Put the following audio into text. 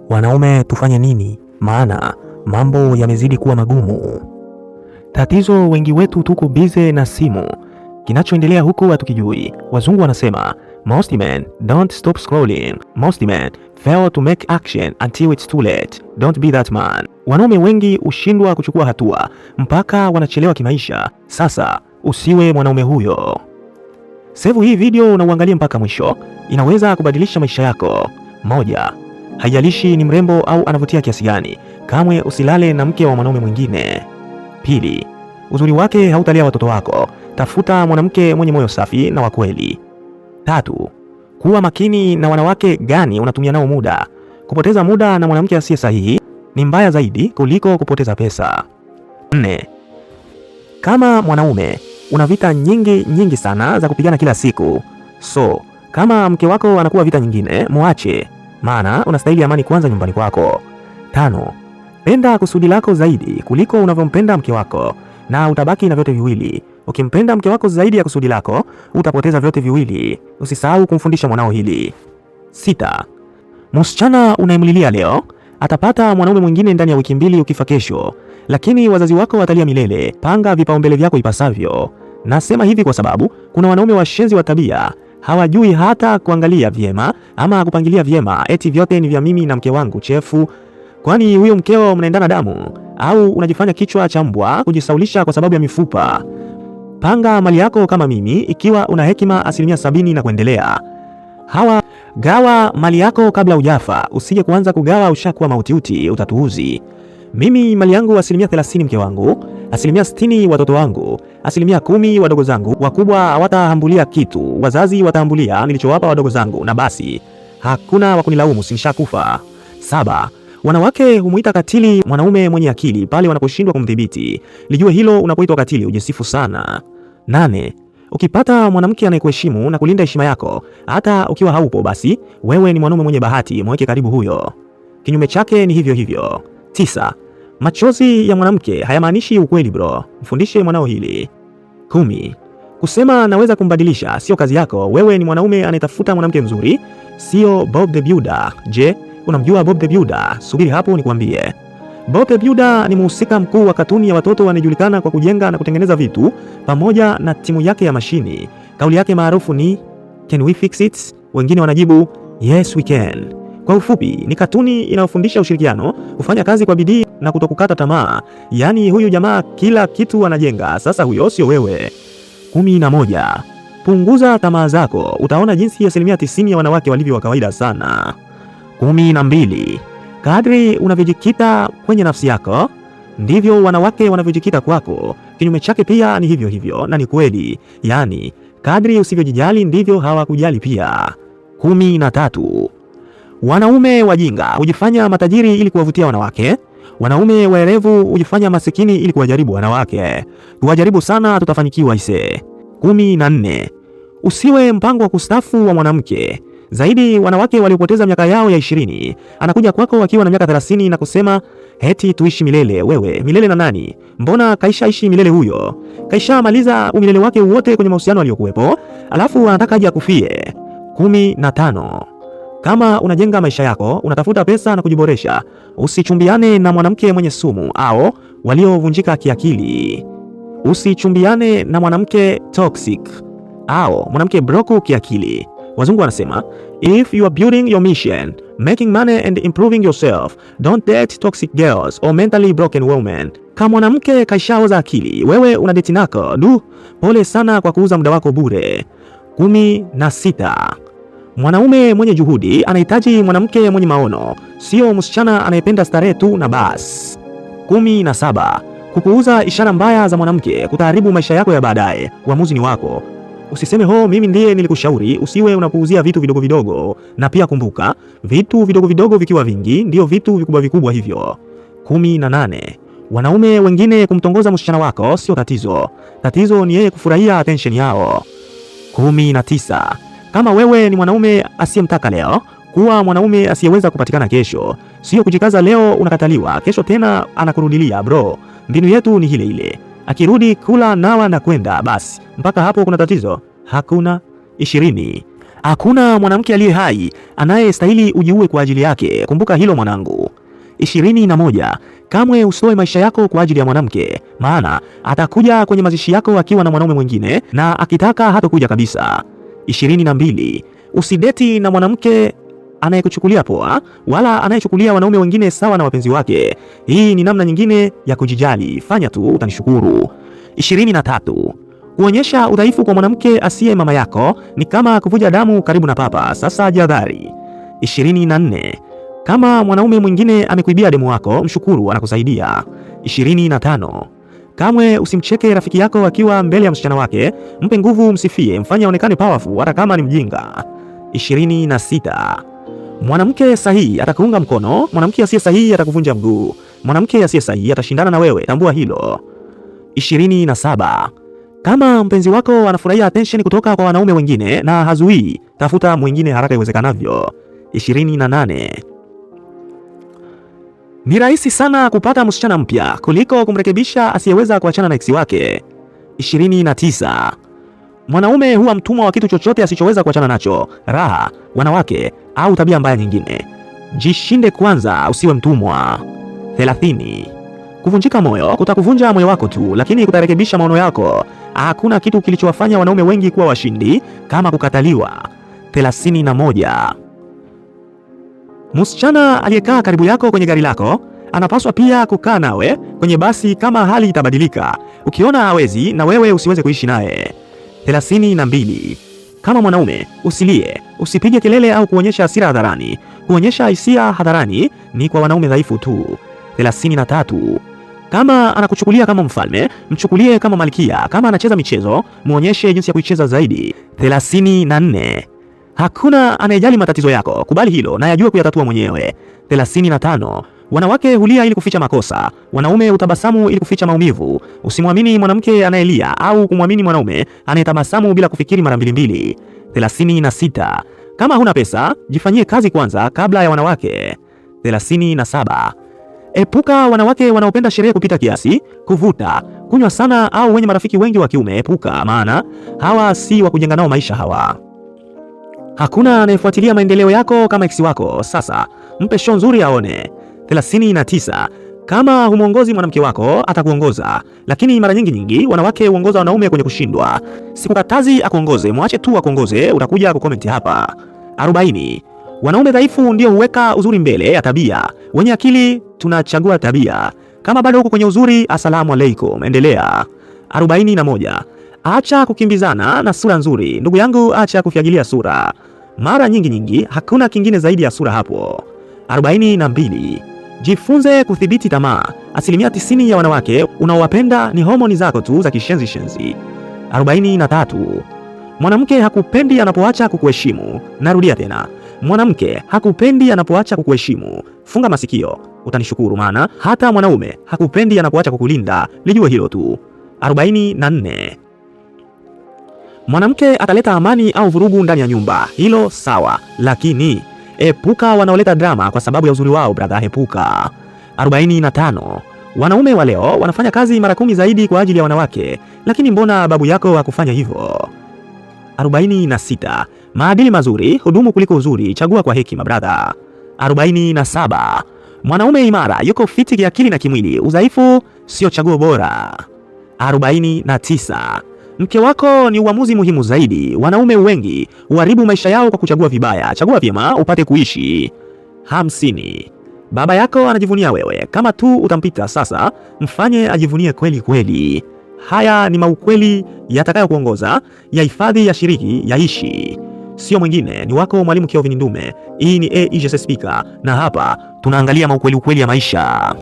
Wanaume tufanye nini? Maana mambo yamezidi kuwa magumu. Tatizo, wengi wetu tuko bize na simu, kinachoendelea huko hatukijui. Wazungu wanasema most men don't stop scrolling, most men fail to make action until it's too late. Don't be that man. Wanaume wengi hushindwa kuchukua hatua mpaka wanachelewa kimaisha. Sasa usiwe mwanaume huyo. Save hii video na uangalie mpaka mwisho, inaweza kubadilisha maisha yako. Moja, haijalishi ni mrembo au anavutia kiasi gani, kamwe usilale na mke wa mwanaume mwingine. Pili, uzuri wake hautalea watoto wako, tafuta mwanamke mwenye moyo safi na wa kweli. Tatu, kuwa makini na wanawake gani unatumia nao muda. Kupoteza muda na mwanamke asiye sahihi ni mbaya zaidi kuliko kupoteza pesa. Nne, kama mwanaume una vita nyingi sana za kupigana kila siku, so kama mke wako anakuwa vita nyingine, muache, maana unastahili amani kwanza nyumbani kwako. Tano, penda kusudi lako zaidi kuliko unavyompenda mke wako na utabaki na vyote viwili. Ukimpenda mke wako zaidi ya kusudi lako, utapoteza vyote viwili. Usisahau kumfundisha mwanao hili. Sita, msichana unayemlilia leo atapata mwanaume mwingine ndani ya wiki 2 ukifa kesho, lakini wazazi wako watalia milele. Panga vipaumbele vyako ipasavyo. Nasema hivi kwa sababu kuna wanaume washenzi wa tabia, hawajui hata kuangalia vyema ama kupangilia vyema, eti vyote ni vya mimi na mke wangu chefu. Kwani huyo mkeo mnaendana damu? Au unajifanya kichwa cha mbwa kujisaulisha kwa sababu ya mifupa? Panga mali yako kama mimi, ikiwa una hekima 70% na kuendelea. Gawa mali yako kabla hujafa, usije kuanza kugawa ushakuwa mautiuti, utatuuzi. Mimi mali yangu 30% mke wangu, 60% watoto wangu, 10% wadogo zangu. Wakubwa hawatahambulia kitu, wazazi watahambulia nilichowapa wadogo zangu, na basi hakuna wakunilaumu, sinishakufa. 7, wanawake humuita katili mwanaume mwenye akili pale wanaposhindwa kumdhibiti. Lijue hilo unapoitwa katili, ujisifu sana. 8, ukipata mwanamke anayekuheshimu na kulinda heshima yako hata ukiwa haupo, basi wewe ni mwanaume mwenye bahati, mweke karibu huyo. Kinyume chake ni hivyo hivyo. 9, machozi ya mwanamke hayamaanishi ukweli bro, mfundishe mwanao hili. 10, kusema naweza kumbadilisha sio kazi yako. Wewe ni mwanaume anayetafuta mwanamke mzuri, sio Bob the Builder. Je, unamjua Bob the Builder? Subiri hapo nikwambie. Bob the Builder ni mhusika mkuu wa katuni ya watoto anayejulikana kwa kujenga na kutengeneza vitu pamoja na timu yake ya mashini. Kauli yake maarufu ni can we fix it? Wengine wanajibu yes we can. Kwa ufupi, ni katuni inayofundisha ushirikiano, kufanya kazi kwa bidii na kutokukata tamaa. Yaani huyu jamaa kila kitu anajenga, sasa huyo sio wewe. 11, punguza tamaa zako, utaona jinsi 90% ya wanawake walivyo wa kawaida sana. 12, kadri unavyojikita kwenye nafsi yako ndivyo wanawake wanavyojikita kwako. Kinyume chake pia ni hivyo hivyo, na ni kweli. Yaani kadri usivyojijali ndivyo hawakujali pia. 13, wanaume wajinga hujifanya matajiri ili kuwavutia wanawake. Wanaume waerevu hujifanya masikini ili kuwajaribu wanawake. Tuwajaribu sana, tutafanikiwa ise. 14, usiwe mpango wa kustafu wa mwanamke. Zaidi wanawake waliopoteza miaka yao ya 20 anakuja kwako akiwa na miaka 30 na kusema eti tuishi milele. Wewe milele na nani? Mbona kaishaishi milele huyo? Kaisha maliza umilele wake wote kwenye mahusiano aliyokuwepo, alafu anataka aje akufie. 15, kama unajenga maisha yako, unatafuta pesa na kujiboresha, usichumbiane na mwanamke mwenye sumu au waliovunjika kiakili. Usichumbiane na mwanamke toxic au mwanamke broke kiakili. Wazungu wanasema if you are building your mission, making money and improving yourself, don't date toxic girls or mentally broken women. Kama mwanamke kaishaoza akili, wewe una date nako, pole sana kwa kuuza muda wako bure. 16, mwanaume mwenye juhudi anahitaji mwanamke mwenye maono, sio msichana anayependa starehe tu na bas. 17, kupuuza ishara mbaya za mwanamke kutaharibu maisha yako ya baadaye. Uamuzi ni wako. Usiseme ho mimi ndiye nilikushauri, usiwe unapuuzia vitu vidogo vidogo, na pia kumbuka vitu vidogo vidogo vikiwa vingi ndio vitu vikubwa vikubwa hivyo. 18, wanaume wengine kumtongoza msichana wako sio tatizo, tatizo ni yeye kufurahia attention yao. 19, kama wewe ni mwanaume asiyemtaka leo, kuwa mwanaume asiyeweza kupatikana kesho. Sio kujikaza leo unakataliwa, kesho tena anakurudilia bro. Mbinu yetu ni ile ile. Akirudi kula nawa na kwenda, basi mpaka hapo kuna tatizo? Hakuna. 20, Hakuna mwanamke aliye hai anayestahili ujiue kwa ajili yake. Kumbuka hilo mwanangu. 21. Kamwe usitoe maisha yako kwa ajili ya mwanamke, maana atakuja kwenye mazishi yako akiwa na mwanaume mwingine, na akitaka hatakuja kabisa. 22. Usideti na mwanamke anayekuchukulia poa wala anayechukulia wanaume wengine sawa na wapenzi wake. Hii ni namna nyingine ya kujijali. Fanya tu utanishukuru. 23. Kuonyesha udhaifu kwa mwanamke asiye mama yako ni kama kuvuja damu karibu na papa. Sasa jihadhari. 24. Kama mwanaume mwingine amekuibia demu wako, mshukuru, anakusaidia. 25. Kamwe usimcheke rafiki yako akiwa mbele ya msichana wake. Mpe nguvu, msifie, mfanye aonekane powerful hata kama ni mjinga. 26. Mwanamke sahihi atakuunga mkono, mwanamke asiye sahihi atakuvunja mguu. Mwanamke asiye sahihi atashindana na wewe, tambua hilo. 27. Kama mpenzi wako anafurahia attention kutoka kwa wanaume wengine na hazuii, tafuta mwingine haraka iwezekanavyo. 28. Ni rahisi sana kupata msichana mpya kuliko kumrekebisha asiyeweza kuachana na ex wake. 29. Mwanaume huwa mtumwa wa kitu chochote asichoweza kuachana nacho, raha, wanawake au tabia mbaya nyingine. Jishinde kwanza, usiwe mtumwa. 30. Kuvunjika moyo kutakuvunja moyo wako tu, lakini kutarekebisha maono yako. Hakuna kitu kilichowafanya wanaume wengi kuwa washindi kama kukataliwa. 31. Msichana aliyekaa karibu yako kwenye gari lako anapaswa pia kukaa nawe kwenye basi kama hali itabadilika. Ukiona hawezi na wewe usiweze kuishi naye. 32. Kama mwanaume usilie, usipige kelele au kuonyesha hasira hadharani. Kuonyesha hisia hadharani ni kwa wanaume dhaifu tu. 33. Kama anakuchukulia kama mfalme, mchukulie kama malkia. Kama anacheza michezo, muonyeshe jinsi ya kuicheza zaidi. 34. Hakuna anayejali matatizo yako, kubali hilo na yajue kuyatatua mwenyewe. 35. Wanawake hulia ili kuficha makosa, wanaume utabasamu ili kuficha maumivu. Usimwamini mwanamke anayelia au kumwamini mwanaume anayetabasamu bila kufikiri mara mbili. 36. Kama huna pesa, jifanyie kazi kwanza kabla ya wanawake. 37. Epuka wanawake wanaopenda sherehe kupita kiasi, kuvuta, kunywa sana au wenye marafiki wengi wa kiume. Epuka, maana hawa si wa kujenga nao maisha hawa. Hakuna anayefuatilia maendeleo yako kama ex wako. Sasa mpe show nzuri aone. 39. Kama humwongozi mwanamke wako, atakuongoza, lakini mara nyingi wanawake huongoza wanaume kwenye kushindwa. Sikukatazi akuongoze, mwache tu akuongoze, utakuja kukomenti hapa. 40. Wanaume dhaifu ndio huweka uzuri mbele ya tabia, wenye akili tunachagua tabia. Kama bado huko kwenye uzuri, asalamu alaikum, endelea. 41. Acha kukimbizana na sura nzuri, ndugu yangu, acha kufyagilia sura. Mara nyingi hakuna kingine zaidi ya sura hapo. 42. Jifunze kudhibiti tamaa. 90% ya wanawake unaowapenda ni homoni zako tu za kishenzi. 43. Mwanamke hakupendi anapoacha kukuheshimu. Narudia tena, mwanamke hakupendi anapoacha kukuheshimu. Funga masikio, utanishukuru, maana hata mwanaume hakupendi anapoacha kukulinda. Lijue hilo tu. 44. Mwanamke ataleta amani au vurugu ndani ya nyumba, hilo sawa, lakini epuka wanaoleta drama kwa sababu ya uzuri wao, brother, epuka. 45. Wanaume wa leo wanafanya kazi mara 10 zaidi kwa ajili ya wanawake, lakini mbona babu yako hakufanya hivyo? 46. Maadili mazuri hudumu kuliko uzuri, chagua kwa hekima, brother. 47. Mwanaume imara yuko fiti kiakili na kimwili, udhaifu sio chaguo bora. 49. Mke wako ni uamuzi muhimu zaidi. Wanaume wengi huharibu maisha yao kwa kuchagua vibaya. Chagua vyema upate kuishi. 50. Baba yako anajivunia wewe, kama tu utampita sasa, mfanye ajivunie kweli kweli. Haya ni maukweli yatakayo kuongoza. Ya hifadhi ya shiriki yaishi, sio mwingine, ni wako Mwalimu Kelvin Ndume. Hii ni AEJS Speaker na hapa tunaangalia maukweli ukweli ya maisha.